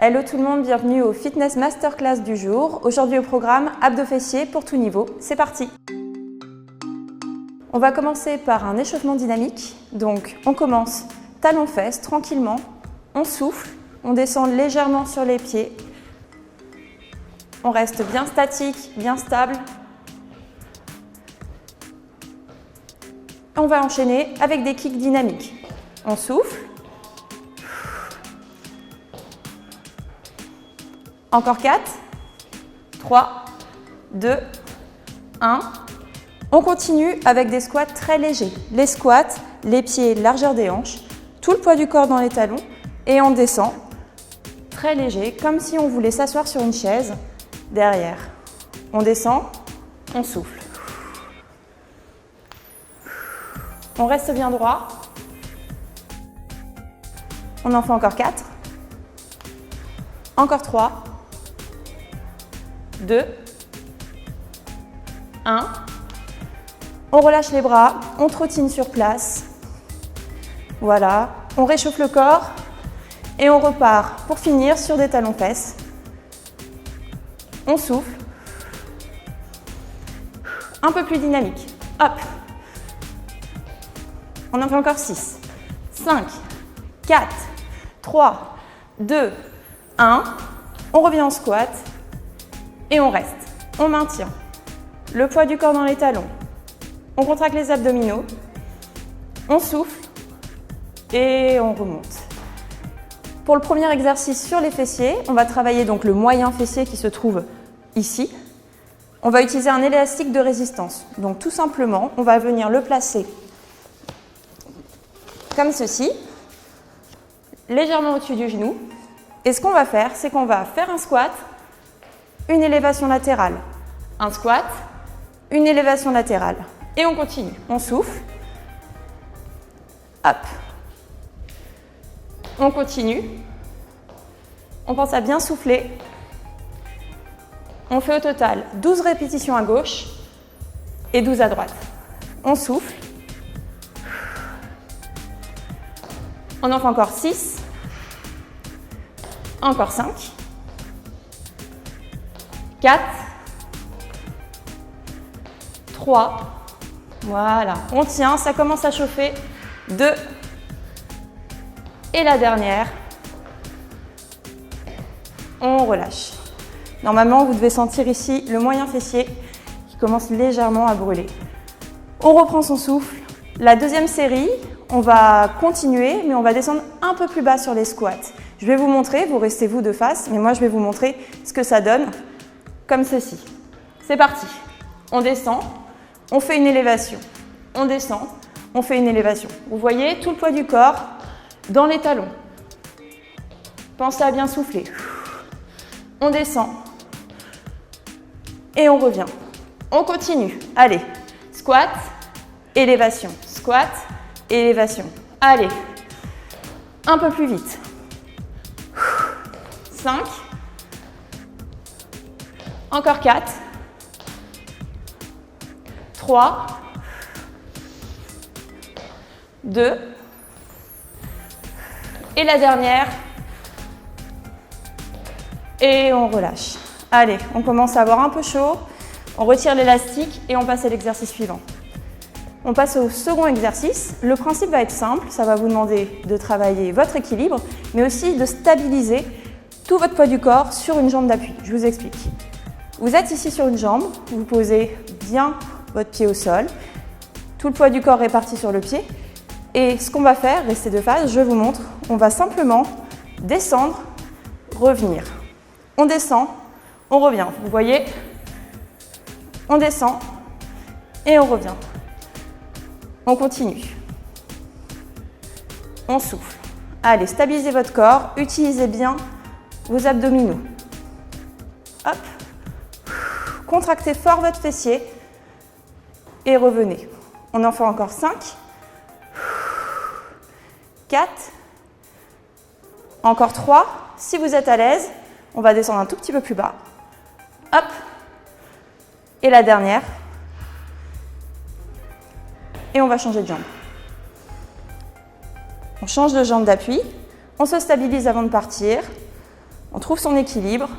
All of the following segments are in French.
Hello tout le monde, bienvenue au Fitness Masterclass du jour. Aujourd'hui au programme, abdos fessiers pour tout niveau. C'est parti! On va commencer par un échauffement dynamique. Donc on commence talons-fesses tranquillement, on souffle, on descend légèrement sur les pieds. On reste bien statique, bien stable. On va enchaîner avec des kicks dynamiques. On souffle. Encore 4, 3, 2, 1. On continue avec des squats très légers. Les squats, les pieds largeur des hanches, tout le poids du corps dans les talons et on descend très léger, comme si on voulait s'asseoir sur une chaise derrière. On descend, on souffle. On reste bien droit. On en fait encore 4. Encore 3. 2. 1. On relâche les bras, on trottine sur place. Voilà, on réchauffe le corps et on repart pour finir sur des talons-fesses. On souffle. Un peu plus dynamique. Hop. On en fait encore 6, 5, 4, 3, 2, 1. On revient en squat et on reste. On maintient le poids du corps dans les talons. On contracte les abdominaux. On souffle et on remonte. Pour le premier exercice sur les fessiers, on va travailler donc le moyen fessier qui se trouve ici. On va utiliser un élastique de résistance. Donc tout simplement, on va venir le placer comme ceci, légèrement au-dessus du genou. Et ce qu'on va faire, c'est qu'on va faire un squat, une élévation latérale. Un squat, une élévation latérale. Et on continue. On souffle. Hop. On continue. On pense à bien souffler. On fait au total 12 répétitions à gauche et 12 à droite. On souffle. On en fait encore 6, encore 5, 4, 3, voilà, on tient, ça commence à chauffer, 2, et la dernière, on relâche. Normalement, vous devez sentir ici le moyen fessier qui commence légèrement à brûler. On reprend son souffle, la deuxième série, on va continuer, mais on va descendre un peu plus bas sur les squats. Je vais vous montrer, vous restez vous de face, mais moi je vais vous montrer ce que ça donne, comme ceci. C'est parti. On descend, on fait une élévation. On descend, on fait une élévation. Vous voyez tout le poids du corps dans les talons. Pensez à bien souffler. On descend et on revient. On continue. Allez, squat, élévation, squat, élévation. Allez, un peu plus vite. 5. Encore 4. 3. 2. Et la dernière. Et on relâche. Allez, on commence à avoir un peu chaud. On retire l'élastique et on passe à l'exercice suivant. On passe au second exercice. Le principe va être simple, ça va vous demander de travailler votre équilibre, mais aussi de stabiliser tout votre poids du corps sur une jambe d'appui. Je vous explique. Vous êtes ici sur une jambe, vous posez bien votre pied au sol, tout le poids du corps réparti sur le pied. Et ce qu'on va faire, restez de face, je vous montre, on va simplement descendre, revenir. On descend, on revient. Vous voyez, on descend et on revient. On continue. On souffle. Allez, stabilisez votre corps. Utilisez bien vos abdominaux. Hop. Contractez fort votre fessier. Et revenez. On en fait encore 5. 4. Encore 3. Si vous êtes à l'aise, on va descendre un tout petit peu plus bas. Hop. Et la dernière. Et on va changer de jambe. On change de jambe d'appui. On se stabilise avant de partir. On trouve son équilibre.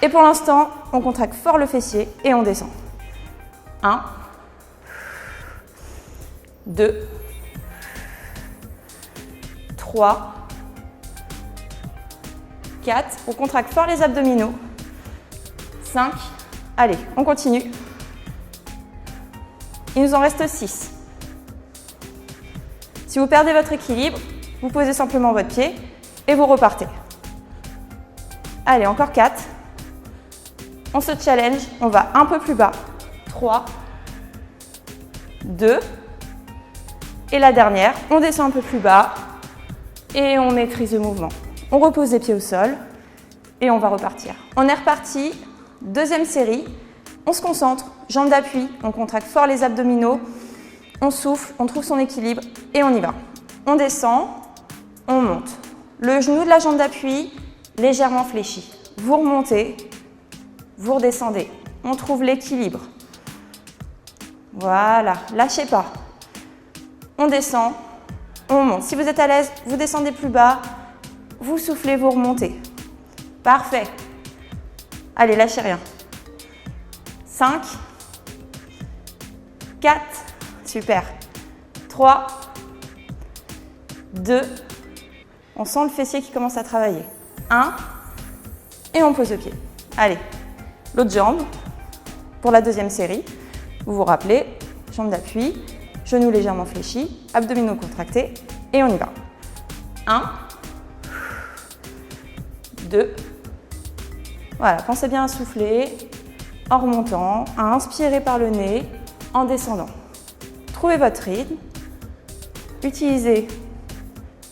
Et pour l'instant, on contracte fort le fessier et on descend. 1, 2, 3, 4. On contracte fort les abdominaux. 5. Allez, on continue. Il nous en reste 6. Si vous perdez votre équilibre, vous posez simplement votre pied et vous repartez. Allez, encore 4. On se challenge, on va un peu plus bas. 3, 2. Et la dernière, on descend un peu plus bas et on maîtrise le mouvement. On repose les pieds au sol et on va repartir. On est reparti. Deuxième série. On se concentre, jambes d'appui, on contracte fort les abdominaux, on souffle, on trouve son équilibre et on y va. On descend, on monte. Le genou de la jambe d'appui légèrement fléchi. Vous remontez, vous redescendez. On trouve l'équilibre. Voilà, lâchez pas. On descend, on monte. Si vous êtes à l'aise, vous descendez plus bas, vous soufflez, vous remontez. Parfait. Allez, lâchez rien. 5, 4, super. 3, 2, on sent le fessier qui commence à travailler. 1, et on pose le pied. Allez, l'autre jambe pour la deuxième série. Vous vous rappelez, jambe d'appui, genoux légèrement fléchis, abdominaux contractés, et on y va. 1, 2, voilà, pensez bien à souffler. En remontant, à inspirer par le nez, en descendant. Trouvez votre rythme. Utilisez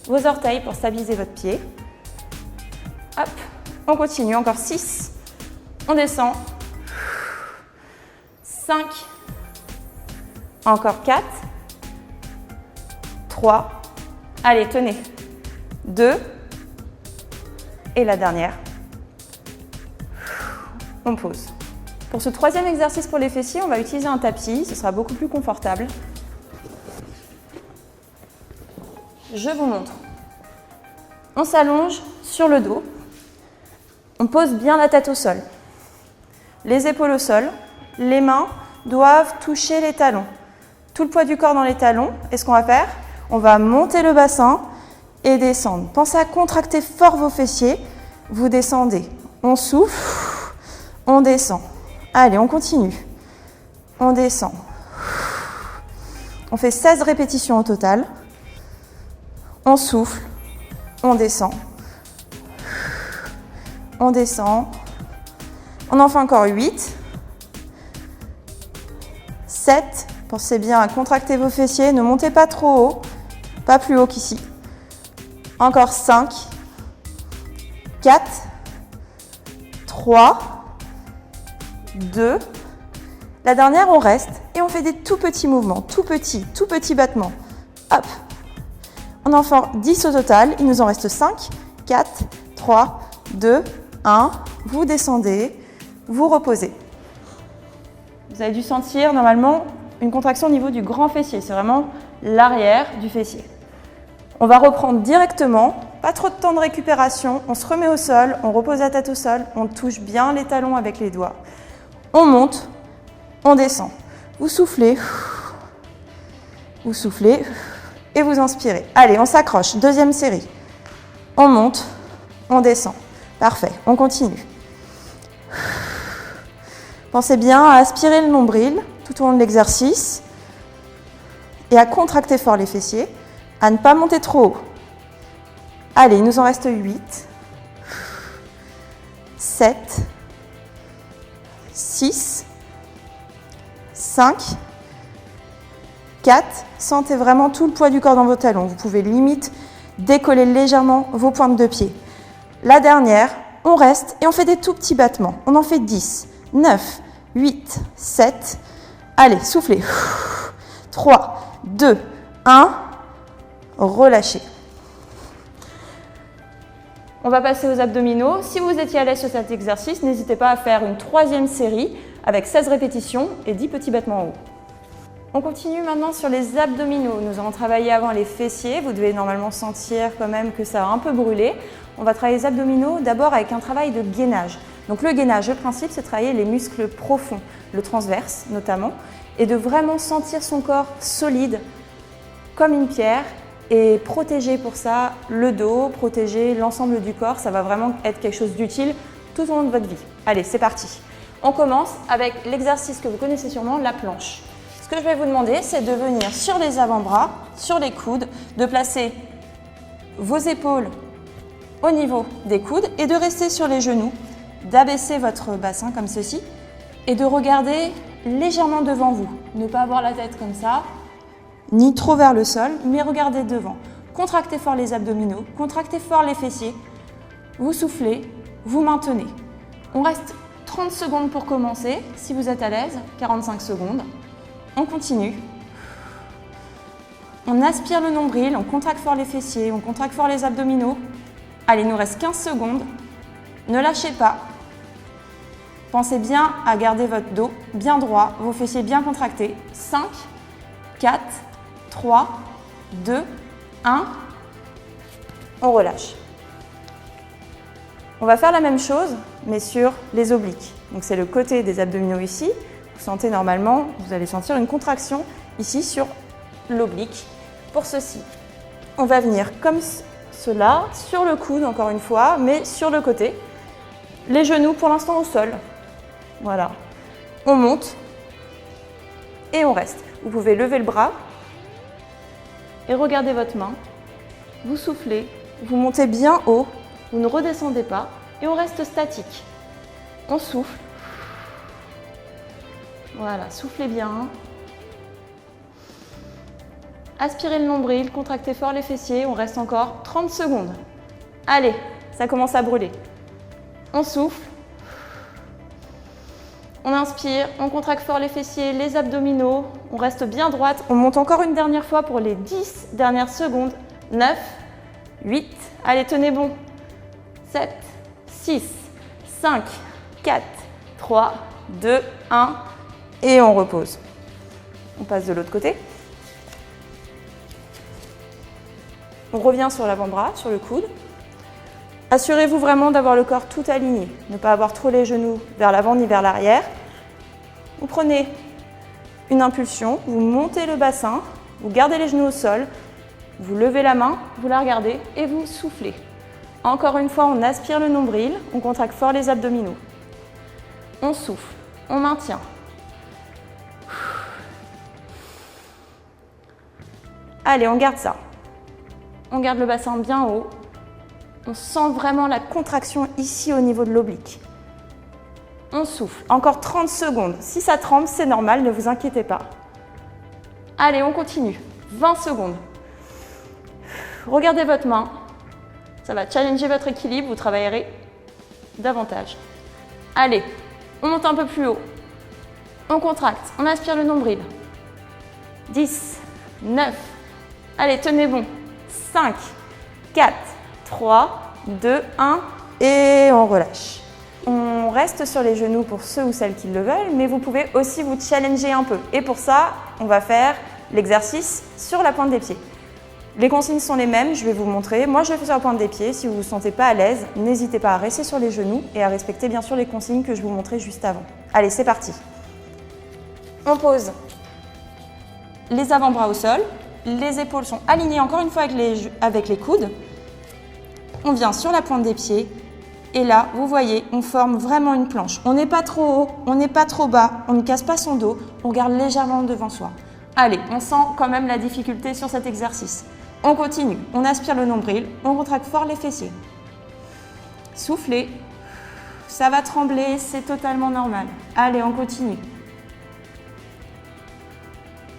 vos orteils pour stabiliser votre pied. Hop, on continue, encore 6. On descend. 5. Encore 4. 3. Allez, tenez. 2. Et la dernière. On pose. Pour ce troisième exercice pour les fessiers, on va utiliser un tapis, ce sera beaucoup plus confortable. Je vous montre. On s'allonge sur le dos. On pose bien la tête au sol. Les épaules au sol. Les mains doivent toucher les talons. Tout le poids du corps dans les talons. Et ce qu'on va faire, on va monter le bassin et descendre. Pensez à contracter fort vos fessiers. Vous descendez. On souffle. On descend. Allez, on continue. On descend. On fait 16 répétitions au total. On souffle. On descend. On descend. On en fait encore 8. 7. Pensez bien à contracter vos fessiers. Ne montez pas trop haut. Pas plus haut qu'ici. Encore 5. 4. 3. 2. La dernière, on reste et on fait des tout petits mouvements, tout petits battements. Hop. On en fait 10 au total. Il nous en reste 5, 4, 3, 2, 1. Vous descendez, vous reposez. Vous avez dû sentir normalement une contraction au niveau du grand fessier. C'est vraiment l'arrière du fessier. On va reprendre directement. Pas trop de temps de récupération. On se remet au sol, on repose la tête au sol. On touche bien les talons avec les doigts. On monte, on descend. Vous soufflez et vous inspirez. Allez, on s'accroche. Deuxième série. On monte, on descend. Parfait, on continue. Pensez bien à aspirer le nombril tout au long de l'exercice et à contracter fort les fessiers, à ne pas monter trop haut. Allez, il nous en reste 8, 7, 6, 5, 4. Sentez vraiment tout le poids du corps dans vos talons. Vous pouvez limite décoller légèrement vos pointes de pied. La dernière, on reste et on fait des tout petits battements. On en fait 10, 9, 8, 7. Allez, soufflez. 3, 2, 1. Relâchez. On va passer aux abdominaux. Si vous étiez à l'aise sur cet exercice, n'hésitez pas à faire une troisième série avec 16 répétitions et 10 petits battements en haut. On continue maintenant sur les abdominaux. Nous avons travaillé avant les fessiers. Vous devez normalement sentir quand même que ça a un peu brûlé. On va travailler les abdominaux d'abord avec un travail de gainage. Donc le gainage, le principe, c'est de travailler les muscles profonds, le transverse notamment, et de vraiment sentir son corps solide comme une pierre et protéger pour ça le dos, protéger l'ensemble du corps. Ça va vraiment être quelque chose d'utile tout au long de votre vie. Allez, c'est parti. On commence avec l'exercice que vous connaissez sûrement, la planche. Ce que je vais vous demander, c'est de venir sur les avant-bras, sur les coudes, de placer vos épaules au niveau des coudes et de rester sur les genoux, d'abaisser votre bassin comme ceci et de regarder légèrement devant vous. Ne pas avoir la tête comme ça, ni trop vers le sol, mais regardez devant. Contractez fort les abdominaux, contractez fort les fessiers, vous soufflez, vous maintenez. On reste 30 secondes pour commencer, si vous êtes à l'aise, 45 secondes. On continue. On aspire le nombril, on contracte fort les fessiers, on contracte fort les abdominaux. Allez, il nous reste 15 secondes. Ne lâchez pas. Pensez bien à garder votre dos bien droit, vos fessiers bien contractés. 5, 4, 3, 2, 1. On relâche. On va faire la même chose, mais sur les obliques. Donc c'est le côté des abdominaux ici. Vous sentez normalement, vous allez sentir une contraction ici sur l'oblique. Pour ceci, on va venir comme cela, sur le coude encore une fois, mais sur le côté. Les genoux pour l'instant au sol. Voilà. On monte et on reste. Vous pouvez lever le bras et regardez votre main. Vous soufflez, vous montez bien haut, vous ne redescendez pas et on reste statique. On souffle. Voilà, soufflez bien. Aspirez le nombril, contractez fort les fessiers. On reste encore 30 secondes. Allez, ça commence à brûler. On souffle. On inspire, on contracte fort les fessiers, les abdominaux. On reste bien droite. On monte encore une dernière fois pour les 10 dernières secondes. 9, 8, allez, tenez bon. 7, 6, 5, 4, 3, 2, 1. Et on repose. On passe de l'autre côté. On revient sur l'avant-bras, sur le coude. Assurez-vous vraiment d'avoir le corps tout aligné. Ne pas avoir trop les genoux vers l'avant ni vers l'arrière. Vous prenez une impulsion, vous montez le bassin, vous gardez les genoux au sol, vous levez la main, vous la regardez et vous soufflez. Encore une fois, on aspire le nombril, on contracte fort les abdominaux. On souffle, on maintient. Allez, on garde ça. On garde le bassin bien haut. On sent vraiment la contraction ici au niveau de l'oblique. On souffle. Encore 30 secondes. Si ça tremble, c'est normal, ne vous inquiétez pas. Allez, on continue. 20 secondes. Regardez votre main. Ça va challenger votre équilibre, vous travaillerez davantage. Allez, on monte un peu plus haut. On contracte, on aspire le nombril. 10, 9, allez, tenez bon. 5, 4, 3, 2, 1 et on relâche. On reste sur les genoux pour ceux ou celles qui le veulent, mais vous pouvez aussi vous challenger un peu. Et pour ça, on va faire l'exercice sur la pointe des pieds. Les consignes sont les mêmes, je vais vous montrer. Moi, je le fais sur la pointe des pieds. Si vous ne vous sentez pas à l'aise, n'hésitez pas à rester sur les genoux et à respecter bien sûr les consignes que je vous montrais juste avant. Allez, c'est parti. On pose les avant-bras au sol. Les épaules sont alignées encore une fois avec les coudes. On vient sur la pointe des pieds. Et là, vous voyez, on forme vraiment une planche. On n'est pas trop haut, on n'est pas trop bas, on ne casse pas son dos, on garde légèrement devant soi. Allez, on sent quand même la difficulté sur cet exercice. On continue, on aspire le nombril, on contracte fort les fessiers. Soufflez, ça va trembler, c'est totalement normal. Allez, on continue.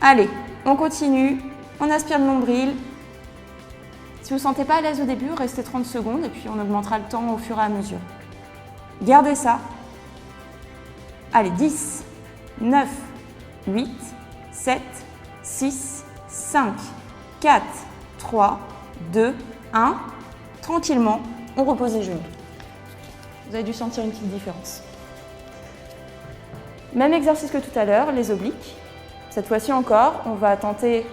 Allez, on continue, on aspire le nombril. Si vous ne vous sentez pas à l'aise au début, restez 30 secondes et puis on augmentera le temps au fur et à mesure. Gardez ça. Allez, 10, 9, 8, 7, 6, 5, 4, 3, 2, 1. Tranquillement, on repose les genoux. Vous avez dû sentir une petite différence. Même exercice que tout à l'heure, les obliques. Cette fois-ci encore, on va tenter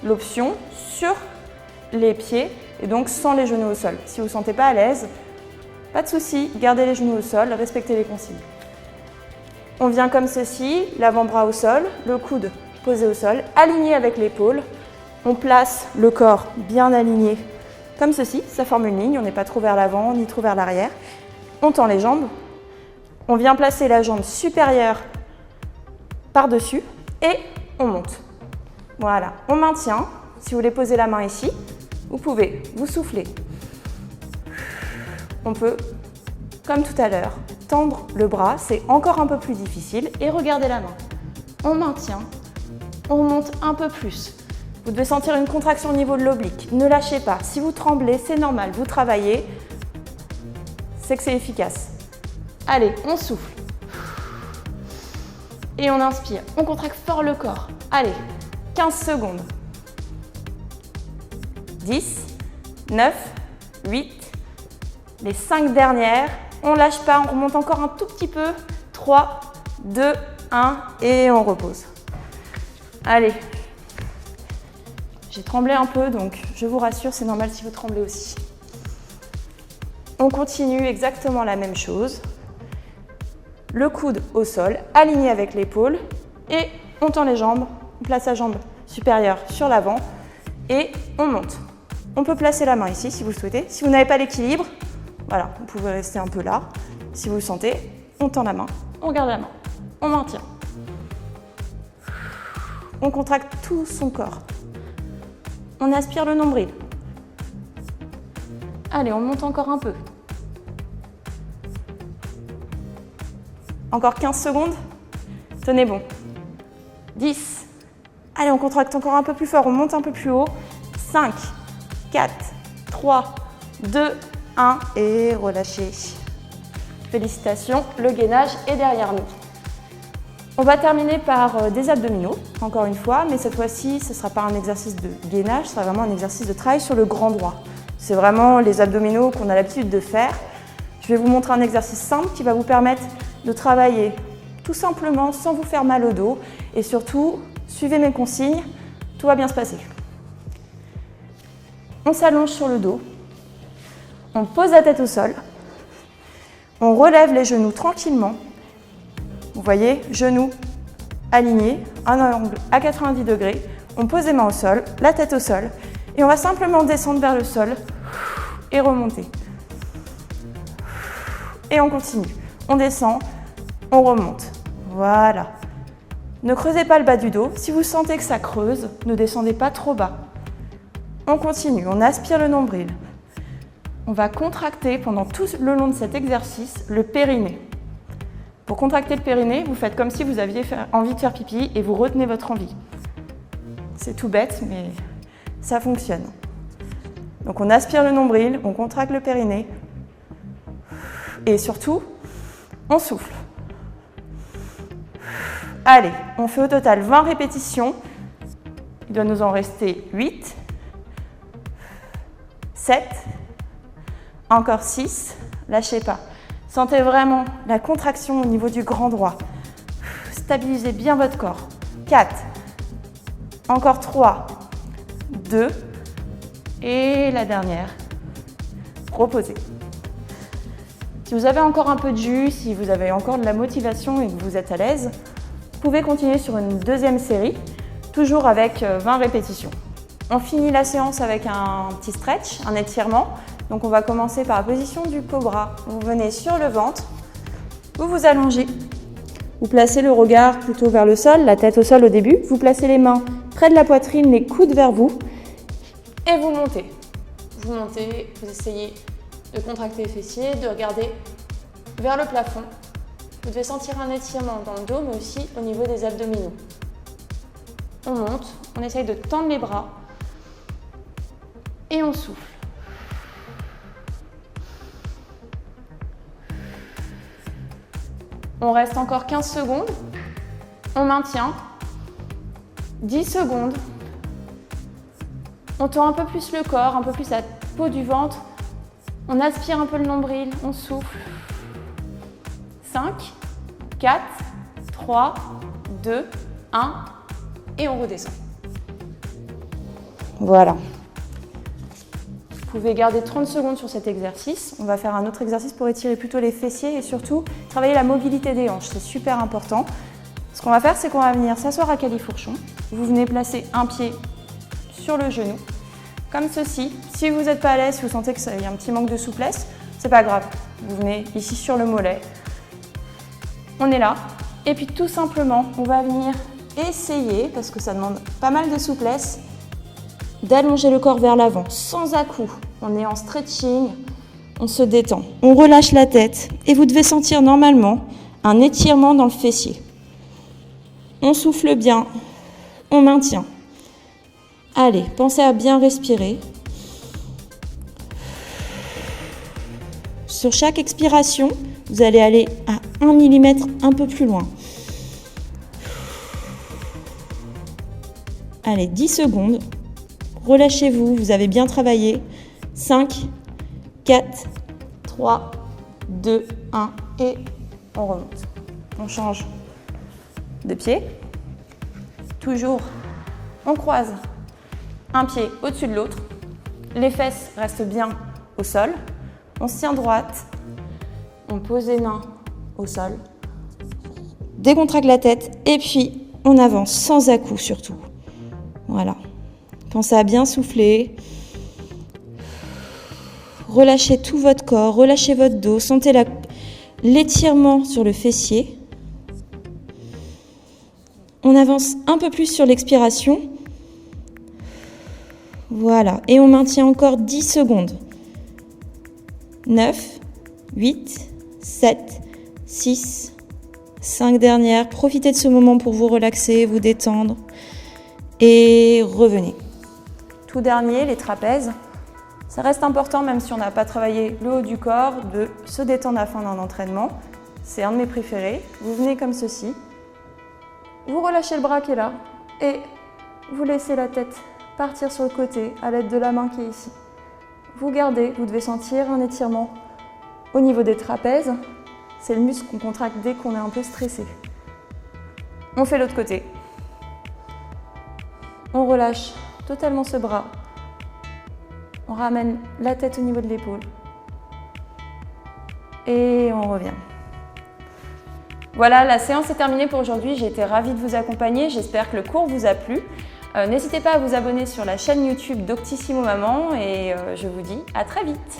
l'option sur les pieds et donc sans les genoux au sol. Si vous ne vous sentez pas à l'aise, pas de souci, gardez les genoux au sol, respectez les consignes. On vient comme ceci, l'avant-bras au sol, le coude posé au sol, aligné avec l'épaule. On place le corps bien aligné comme ceci, ça forme une ligne, on n'est pas trop vers l'avant ni trop vers l'arrière. On tend les jambes, on vient placer la jambe supérieure par-dessus et on monte. Voilà, on maintient. Si vous voulez poser la main ici, vous pouvez vous souffler. On peut, comme tout à l'heure, tendre le bras, c'est encore un peu plus difficile et regardez la main. On maintient, on remonte un peu plus. Vous devez sentir une contraction au niveau de l'oblique. Ne lâchez pas. Si vous tremblez, c'est normal, vous travaillez, c'est que c'est efficace. Allez, on souffle. Et on inspire. On contracte fort le corps. Allez, 15 secondes. 10, 9, 8, les 5 dernières. On ne lâche pas, on remonte encore un tout petit peu. 3, 2, 1 et on repose. Allez. J'ai tremblé un peu, donc je vous rassure, c'est normal si vous tremblez aussi. On continue exactement la même chose. Le coude au sol, aligné avec l'épaule. Et on tend les jambes, on place la jambe supérieure sur l'avant. Et on monte. On peut placer la main ici si vous le souhaitez. Si vous n'avez pas l'équilibre, voilà, vous pouvez rester un peu là. Si vous le sentez, on tend la main, on garde la main, on maintient. On contracte tout son corps. On aspire le nombril. Allez, on monte encore un peu. Encore 15 secondes. Tenez bon. 10. Allez, on contracte encore un peu plus fort, on monte un peu plus haut. 5, 4, 3, 2, 1 et relâchez. Félicitations, le gainage est derrière nous. On va terminer par des abdominaux, encore une fois, mais cette fois-ci, ce ne sera pas un exercice de gainage, ce sera vraiment un exercice de travail sur le grand droit. C'est vraiment les abdominaux qu'on a l'habitude de faire. Je vais vous montrer un exercice simple qui va vous permettre de travailler tout simplement sans vous faire mal au dos et surtout, suivez mes consignes, tout va bien se passer. On s'allonge sur le dos, on pose la tête au sol, on relève les genoux tranquillement. Vous voyez, genoux alignés, un angle à 90 degrés. On pose les mains au sol, la tête au sol. Et on va simplement descendre vers le sol et remonter. Et on continue. On descend, on remonte. Voilà. Ne creusez pas le bas du dos. Si vous sentez que ça creuse, ne descendez pas trop bas. On continue, on aspire le nombril. On va contracter pendant tout le long de cet exercice le périnée. Pour contracter le périnée, vous faites comme si vous aviez envie de faire pipi et vous retenez votre envie. C'est tout bête, mais ça fonctionne. Donc on aspire le nombril, on contracte le périnée et surtout, on souffle. Allez, on fait au total 20 répétitions. Il doit nous en rester 8, 7, encore 6, lâchez pas. Sentez vraiment la contraction au niveau du grand droit. Stabilisez bien votre corps. 4, encore 3, 2, et la dernière. Reposez. Si vous avez encore un peu de jus, si vous avez encore de la motivation et que vous êtes à l'aise, vous pouvez continuer sur une deuxième série, toujours avec 20 répétitions. On finit la séance avec un petit stretch, un étirement. Donc on va commencer par la position du cobra. Vous venez sur le ventre, vous vous allongez, vous placez le regard plutôt vers le sol, la tête au sol au début, vous placez les mains près de la poitrine, les coudes vers vous et vous montez. Vous montez, vous essayez de contracter les fessiers, de regarder vers le plafond. Vous devez sentir un étirement dans le dos mais aussi au niveau des abdominaux. On monte, on essaye de tendre les bras et on souffle. On reste encore 15 secondes, on maintient, 10 secondes, on tend un peu plus le corps, un peu plus la peau du ventre, on aspire un peu le nombril, on souffle. 5, 4, 3, 2, 1 et on redescend. Voilà. Vous pouvez garder 30 secondes sur cet exercice. On va faire un autre exercice pour étirer plutôt les fessiers et surtout travailler la mobilité des hanches, c'est super important. Ce qu'on va faire, c'est qu'on va venir s'asseoir à califourchon. Vous venez placer un pied sur le genou, comme ceci. Si vous n'êtes pas à l'aise, si vous sentez qu'il y a un petit manque de souplesse, c'est pas grave. Vous venez ici sur le mollet. On est là. Et puis tout simplement, on va venir essayer, parce que ça demande pas mal de souplesse, d'allonger le corps vers l'avant, sans à-coups. On est en stretching, on se détend. On relâche la tête et vous devez sentir normalement un étirement dans le fessier. On souffle bien, on maintient. Allez, pensez à bien respirer. Sur chaque expiration, vous allez aller à 1 mm un peu plus loin. Allez, 10 secondes. Relâchez-vous, vous avez bien travaillé. 5, 4, 3, 2, 1 et on remonte. On change de pied. Toujours, on croise un pied au-dessus de l'autre. Les fesses restent bien au sol. On se tient droite. On pose les mains au sol. Décontracte la tête et puis on avance sans à-coups surtout. Voilà. Pensez à bien souffler. Relâchez tout votre corps, relâchez votre dos. Sentez l'étirement sur le fessier. On avance un peu plus sur l'expiration. Voilà. Et on maintient encore 10 secondes. 9, 8, 7, 6, 5 dernières. Profitez de ce moment pour vous relaxer, vous détendre. Et revenez. Tout dernier, les trapèzes. Ça reste important, même si on n'a pas travaillé le haut du corps, de se détendre à la fin d'un entraînement. C'est un de mes préférés. Vous venez comme ceci. Vous relâchez le bras qui est là et vous laissez la tête partir sur le côté à l'aide de la main qui est ici. Vous gardez, vous devez sentir un étirement au niveau des trapèzes. C'est le muscle qu'on contracte dès qu'on est un peu stressé. On fait l'autre côté. On relâche totalement ce bras. On ramène la tête au niveau de l'épaule. Et on revient. Voilà, la séance est terminée pour aujourd'hui. J'ai été ravie de vous accompagner. J'espère que le cours vous a plu. N'hésitez pas à vous abonner sur la chaîne YouTube Doctissimo Maman et je vous dis à très vite.